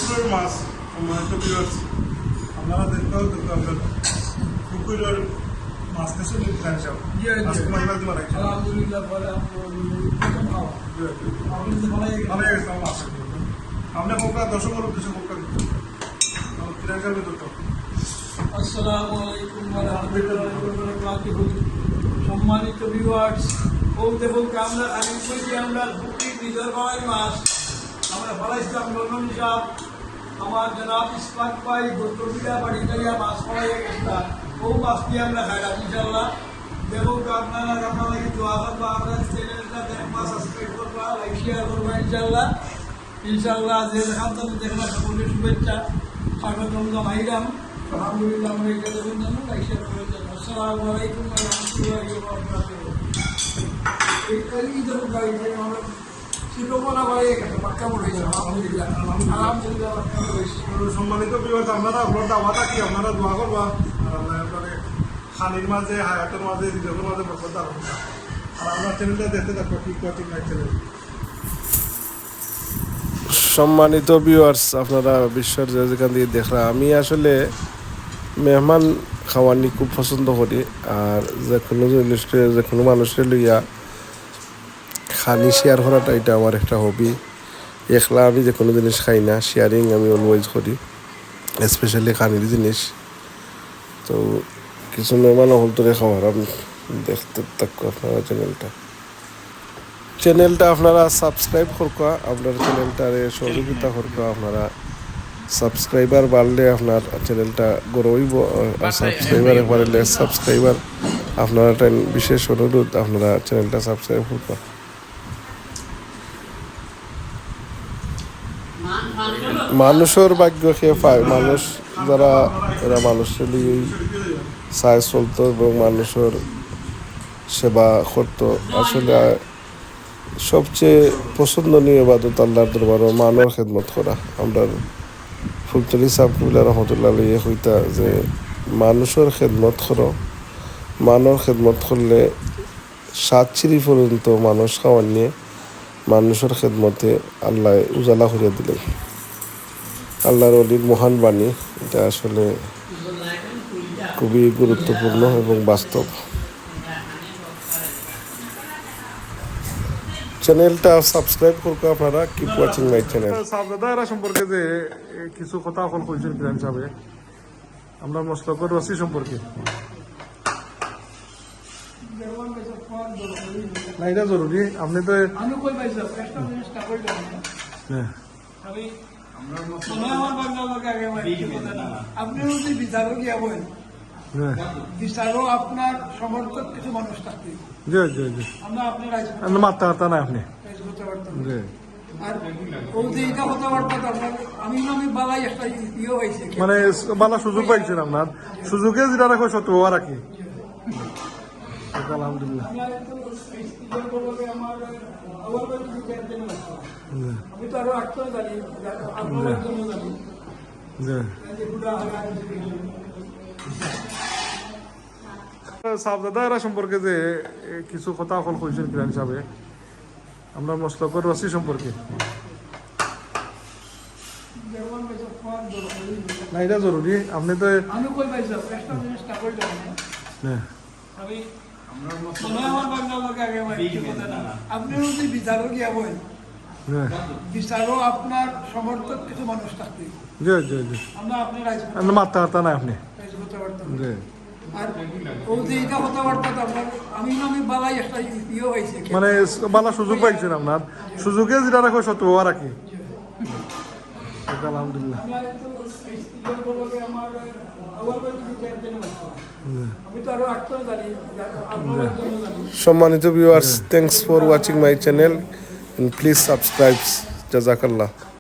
পুকুরের মাছ সম্মানিত ভিউয়ার্স, আপনারা দেখতেও আমরা পুকুরের মাছ কিছু নিতে চাও আজকে মাইনা দিবার আলহামদুলিল্লাহ ভালো গেছে মাছ আপনি কোনটা দর্শকের উদ্দেশ্যে কোনটা কিনা যাবে তো আসসালামু আলাইকুম ওয়া রাহমাতুল্লাহি ওয়া বারাকাতুহু। সম্মানিত ভিউয়ার্স, দেখুন আমরা আমি কইছি আমরা পুকুরের রিজার্ভার মাছ আমরা ফলাইছিলাম লন্ডন সাহেব আমার জনাব ইসমাত ভাই গোটবিলা বাড়িটাইয়া মাছ ফলাইয়া গেছে মাছ দিয়ে আমরা খাইলাম ইনশাআল্লাহ। দেখুন আপনারা লাগে দোয়া করবা, আমরা চ্যানেলটা দেখবা, সাবস্ক্রাইব করবা, লাইক শেয়ার করবা ইনশাআল্লাহ। ইনশাআল্লাহ যে দেখান তো দেখবা, সকলের শুভেচ্ছা স্বাগতম জানাইলাম। আলহামদুলিল্লাহ আমরা এটা দেখুন জানো, লাইক শেয়ার করে দেন। আসসালামু আলাইকুম ওয়া রাহমাতুল্লাহি ওয়া বারাকাতুহু। এই দেখুন গাড়ি আমরা শিরোপনা বাড়িয়ে গেছে, বাক্কা বড় হয়েছে আলহামদুলিল্লাহ। আলহামদুলিল্লাহ বাক্কা বড় হয়েছে। সম্মানিত ভিউয়ার্স, আপনারা আপনার দাওয়াটা কি আপনারা দোয়া করবা আর আপনারা খানির মাঝে হায়াতের মাঝে রিজার্ভের মাঝে বরকত দান করবা। আর আমার চ্যানেলটা দেখতে থাকো, ঠিক ওয়াচিং মাই চ্যানেল। সম্মানিত ভিউয়ার্স, আপনারা বিশ্বের যে যেখান দিয়ে দেখরা, আমি আসলে মেহমান খাওয়ানি খুব পছন্দ করি। আর যে কোনো জিনিসকে যে কোনো মানুষের লইয়া খানি শেয়ার করাটা এটা আমার একটা হবি। একলা আমি যে কোনো জিনিস খাই না, শেয়ারিং আমি অলওয়েজ করি, স্পেশালি খানির জিনিস। তো কিছু মেহমান হল তোরে খাওয়ার আমি দেখতে থাকবো আপনারা চ্যানেলটা আপনারা সাবস্ক্রাইব করবা, আপনার চ্যানেলটারে সহযোগিতা করবা। আপনারা সাবস্ক্রাইবার বাড়লে আপনার চ্যানেলটা গড়ইব। সাবস্ক্রাইবার একবারে লেস সাবস্ক্রাইবার, আপনারা একটা বিশেষ অনুরোধ, আপনারা চ্যানেলটা সাবস্ক্রাইব করবা। মানুষের ভাগ্য খেয়ে পায়, মানুষ যারা এরা মানুষের লিয়ে চায় চলতো এবং মানুষের সেবা করতো। আসলে সবচেয়ে পছন্দনীয় ইবাদত আল্লাহর দরবারে মানব খেদমত করা। আমরা ফুলতলি সাহেব রহমতুল্লাহ আলাইহি কইতা যে মানুষের খেদমত করো, মানব খেদমত করলে 7 চিরি পর্যন্ত মানুষ খাওয়ার নিয়ে মানুষের খেদমতে আল্লাহ উজালা করিয়া দিলেন। আল্লাহর অলির মহান বাণী, এটা আসলে খুবই গুরুত্বপূর্ণ এবং বাস্তব। চ্যানেলটা সাবস্ক্রাইব করবো আপনারা। Keep watching my channel. সাবদাদা এরা সম্পর্কে যে কিছু কথা এখন কইছেন কিরাম সাহেব, আমরা মসলকর রসি সম্পর্কে না, এটা জরুরি। আপনি তো আমি কই পাইছিলাম একটা জিনিসটা কই জানি হ্যাঁ আমি সময় আমার বাংলাকে আগে আপনি যদি বিচারও গিয়া বলেন হ্যাঁ বিচারও আপনার সমর্থক কিছু মানুষ থাকতে জি জি জি আমরা আপনার আপনি মাত্রা হাতা না আপনি করতে পারতাম। জি আর ও যে এটা কথাবার্তা আপনার আমি বালাই একটা ইয়ে হয়েছে মানে ভালো সুযোগ পাইছেন আপনার, সুযোগে যেটা রাখো সত্য হওয়া রাখি। আলহামদুলিল্লাহ। আমি তো আরো আটটা জানি আপনার জন্য জানি জি সাবদাদা এরা সম্পর্কে যে কিছু কথা এখন কইছেন কিরাম সাহেব, আমরা মসলকর রসি সম্পর্কে না, এটা জরুরি। আপনি তো আমি কই পাইছিলাম একটা জিনিসটা কই জানি হ্যাঁ আমি সময় আমার বাংলাকে আগে আপনি যদি বিচারও গিয়া বলেন হ্যাঁ বিচারও আপনার সমর্থক কিছু মানুষ থাকতে জি জি জি আমরা আপনার আপনি মাত্রা হাতা না আপনি করতে পারতাম। জি আর ও যে এটা কথাবার্তা আপনার আমি বালাই একটা ইয়ে হয়েছে মানে ভালো সুযোগ পাইছেন আপনার, সুযোগে যেটা রাখো সত্য হওয়া রাখি। আলহামদুলিল্লাহ। আমি তো আরো আটটা জানি আপনার জন্য জানি। সম্মানিত viewers, thanks for watching my channel, please subscribe. জাজাকাল্লাহ।